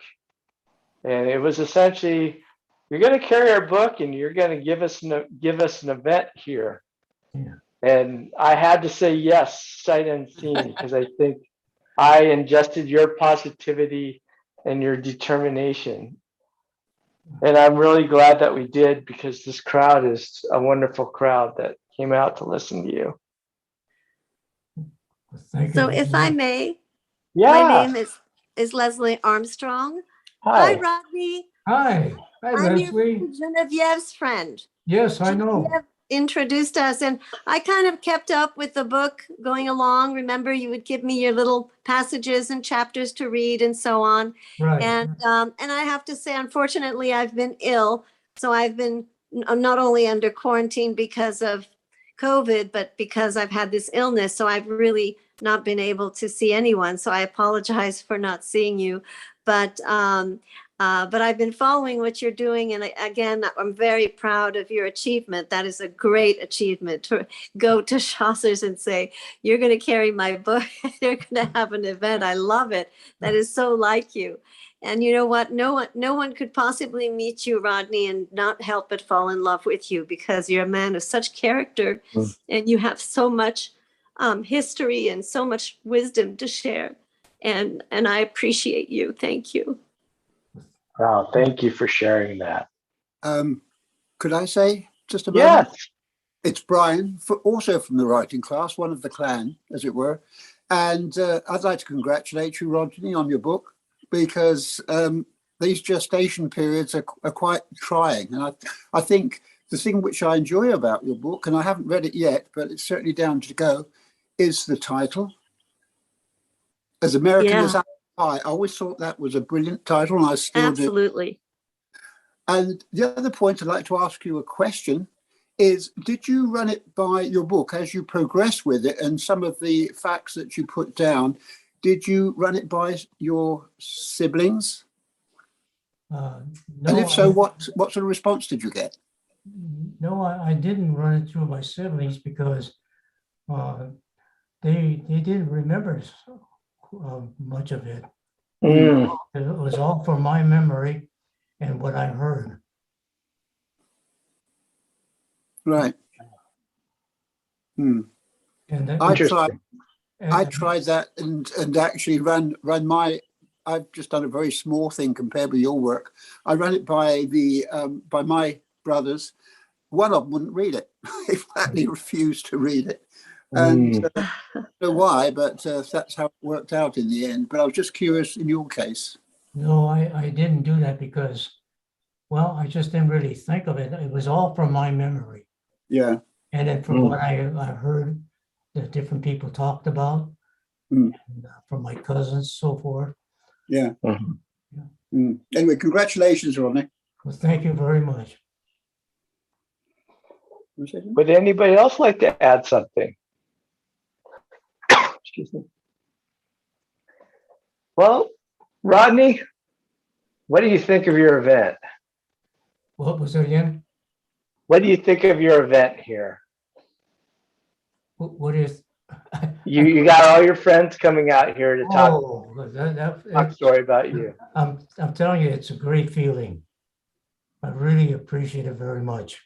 [SPEAKER 1] And it was essentially, you're going to carry our book and you're going to give us an event here.
[SPEAKER 2] Yeah.
[SPEAKER 1] And I had to say yes, sight unseen, because I think I ingested your positivity and your determination. And I'm really glad that we did, because this crowd is a wonderful crowd that came out to listen to you.
[SPEAKER 2] Thank you
[SPEAKER 9] So
[SPEAKER 2] very
[SPEAKER 9] if I
[SPEAKER 2] much.
[SPEAKER 9] may,
[SPEAKER 1] Yeah.
[SPEAKER 9] my name is Leslie Armstrong. Hi,
[SPEAKER 1] Hi.
[SPEAKER 9] Rodney.
[SPEAKER 2] Hi,
[SPEAKER 9] I'm your
[SPEAKER 2] Leslie.
[SPEAKER 9] friend Genevieve's friend.
[SPEAKER 2] Yes, I know.
[SPEAKER 9] Genevieve introduced us, and I kind of kept up with the book going along. Remember, you would give me your little passages and chapters to read and so on.
[SPEAKER 2] Right.
[SPEAKER 9] And I have to say, unfortunately, I've been ill. So I've been not only under quarantine because of COVID, but because I've had this illness. So I've really not been able to see anyone. So I apologize for not seeing you. But I've been following what you're doing. And again, I'm very proud of your achievement. That is a great achievement to go to Chaucer's and say, you're going to carry my book. You're going to have an event. I love it. That is so like you. And you know what? No one could possibly meet you, Rodney, and not help but fall in love with you, because you're a man of such character and you have so much history and so much wisdom to share. And I appreciate you. Thank you.
[SPEAKER 1] Oh, thank you for sharing that.
[SPEAKER 10] Could I say just a moment?
[SPEAKER 1] Yes.
[SPEAKER 10] It's Brian, also from the writing class, one of the clan, as it were. And I'd like to congratulate you, Rodney, on your book, because these gestation periods are quite trying. And I think the thing which I enjoy about your book, and I haven't read it yet, but it's certainly down to go, is the title. As American as I always thought that was a brilliant title, and I still do.
[SPEAKER 9] Absolutely.
[SPEAKER 10] And the other point I'd like to ask you a question is, did you run it by your book as you progress with it, and some of the facts that you put down, did you run it by your siblings? And
[SPEAKER 2] No,
[SPEAKER 10] if so, what sort of response did you get?
[SPEAKER 2] no, I didn't run it through my siblings because they didn't remember much of it.
[SPEAKER 1] Mm.
[SPEAKER 2] It was all from my memory and what I heard.
[SPEAKER 10] Right. Hmm.
[SPEAKER 2] And that,
[SPEAKER 1] Interesting.
[SPEAKER 10] I tried that and actually ran my. I've just done a very small thing compared with your work. I ran it by by my brothers. One of them wouldn't read it. He flatly refused to read it, and I don't know why, but that's how it worked out in the end. But I was just curious in your case.
[SPEAKER 2] No, I didn't do that because, well, I just didn't really think of it. It was all from my memory.
[SPEAKER 10] Yeah.
[SPEAKER 2] And then from what I heard that different people talked about, and, from my cousins, so forth.
[SPEAKER 10] Yeah. Anyway, congratulations, Rodney.
[SPEAKER 2] Well, thank you very much.
[SPEAKER 1] Would anybody else like to add something? Excuse me. Well, Rodney, what do you think of your event?
[SPEAKER 2] What was it again?
[SPEAKER 1] What do you think of your event here?
[SPEAKER 2] What is?
[SPEAKER 1] You got all your friends coming out here to talk, talk story about you.
[SPEAKER 2] I'm telling you, it's a great feeling. I really appreciate it very much.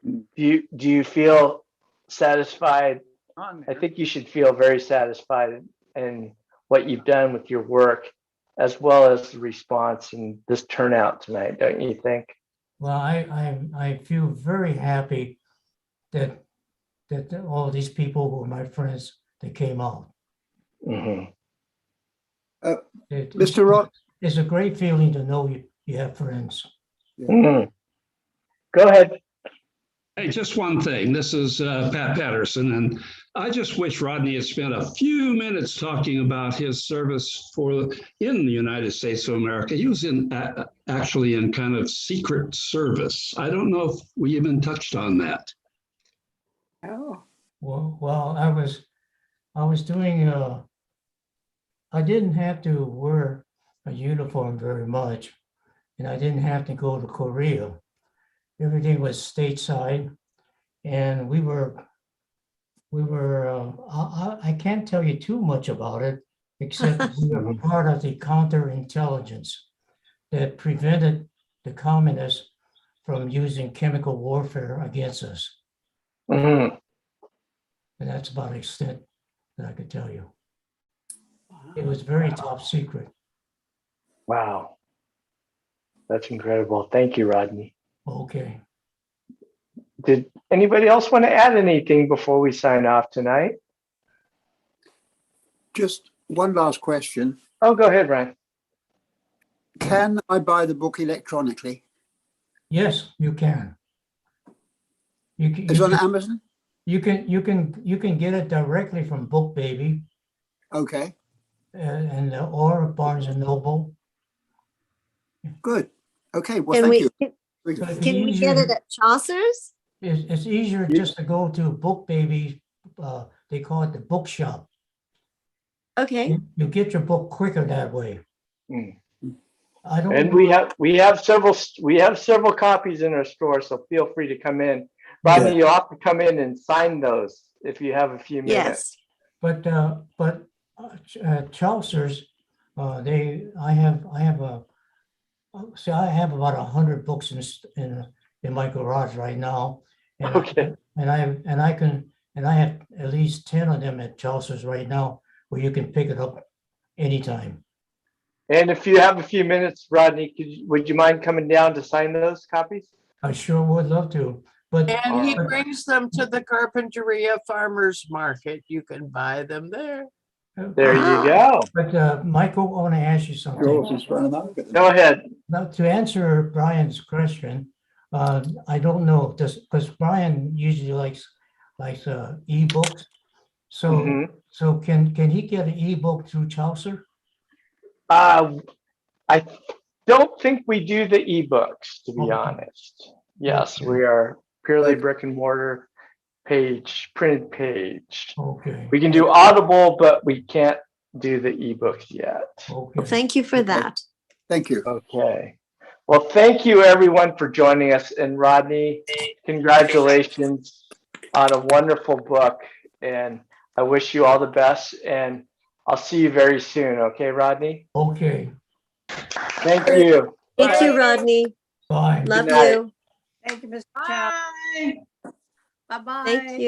[SPEAKER 1] Do you feel satisfied? I think you should feel very satisfied in what you've done with your work, as well as the response and this turnout tonight, don't you think?
[SPEAKER 2] Well, I feel very happy that all these people were my friends that came out.
[SPEAKER 10] Mr. Rock,
[SPEAKER 2] it's a great feeling to know you have friends.
[SPEAKER 1] Go ahead.
[SPEAKER 4] Hey, just one thing. This is Pat Patterson, and I just wish Rodney had spent a few minutes talking about his service in the United States of America. He was actually in kind of secret service. I don't know if we even touched on that.
[SPEAKER 9] Oh.
[SPEAKER 2] Well, I was doing. I didn't have to wear a uniform very much, and I didn't have to go to Korea. Everything was stateside, and we were. I can't tell you too much about it, except we were part of the counterintelligence that prevented the communists from using chemical warfare against us. And that's about the extent that I could tell you. It was very top secret.
[SPEAKER 1] Wow. That's incredible. Thank you, Rodney.
[SPEAKER 2] Okay.
[SPEAKER 1] Did anybody else want to add anything before we sign off tonight?
[SPEAKER 10] Just one last question.
[SPEAKER 1] Oh, go ahead, Ryan.
[SPEAKER 10] Can I buy the book electronically?
[SPEAKER 2] Yes, you can.
[SPEAKER 10] Is it on Amazon?
[SPEAKER 2] You can get it directly from Book Baby.
[SPEAKER 10] Okay.
[SPEAKER 2] Or Barnes and Noble.
[SPEAKER 10] Good. Okay. Well, thank you.
[SPEAKER 9] Can we get it at Chaucer's?
[SPEAKER 2] It's easier just to go to Book Baby. They call it the bookshop.
[SPEAKER 9] Okay.
[SPEAKER 2] You get your book quicker that way. I don't.
[SPEAKER 1] And we have several copies in our store, so feel free to come in. Rodney, you'll have to come in and sign those if you have a few minutes.
[SPEAKER 9] Yes.
[SPEAKER 2] But Chaucer's, I have about 100 books in my garage right now, and
[SPEAKER 1] Okay.
[SPEAKER 2] I have at least 10 of them at Chaucer's right now, where you can pick it up anytime.
[SPEAKER 1] And if you have a few minutes, Rodney, would you mind coming down to sign those copies?
[SPEAKER 2] I sure would love to.
[SPEAKER 7] And he brings them to the Carpinteria Farmers Market. You can buy them there.
[SPEAKER 1] There you go.
[SPEAKER 2] But Michael, I want to ask you something.
[SPEAKER 1] Go ahead.
[SPEAKER 2] Now, to answer Brian's question, I don't know, because Brian usually likes ebooks. So can he get an ebook through Chaucer?
[SPEAKER 1] I don't think we do the ebooks, to be honest. Yes, we are purely
[SPEAKER 10] Okay.
[SPEAKER 1] brick and mortar page, printed page.
[SPEAKER 2] Okay,
[SPEAKER 1] We can do Audible, but we can't do the ebooks yet.
[SPEAKER 2] okay.
[SPEAKER 9] Thank you for that.
[SPEAKER 10] Thank you.
[SPEAKER 1] Okay. Well, thank you everyone for joining us. And Rodney, congratulations on a wonderful book. And I wish you all the best. And I'll see you very soon. Okay, Rodney?
[SPEAKER 2] Okay,
[SPEAKER 1] Thank you.
[SPEAKER 9] Thank you, Rodney.
[SPEAKER 2] bye.
[SPEAKER 9] Love
[SPEAKER 1] night.
[SPEAKER 9] you.
[SPEAKER 6] Thank you, Mr. Chow.
[SPEAKER 3] Bye.
[SPEAKER 9] Thank you.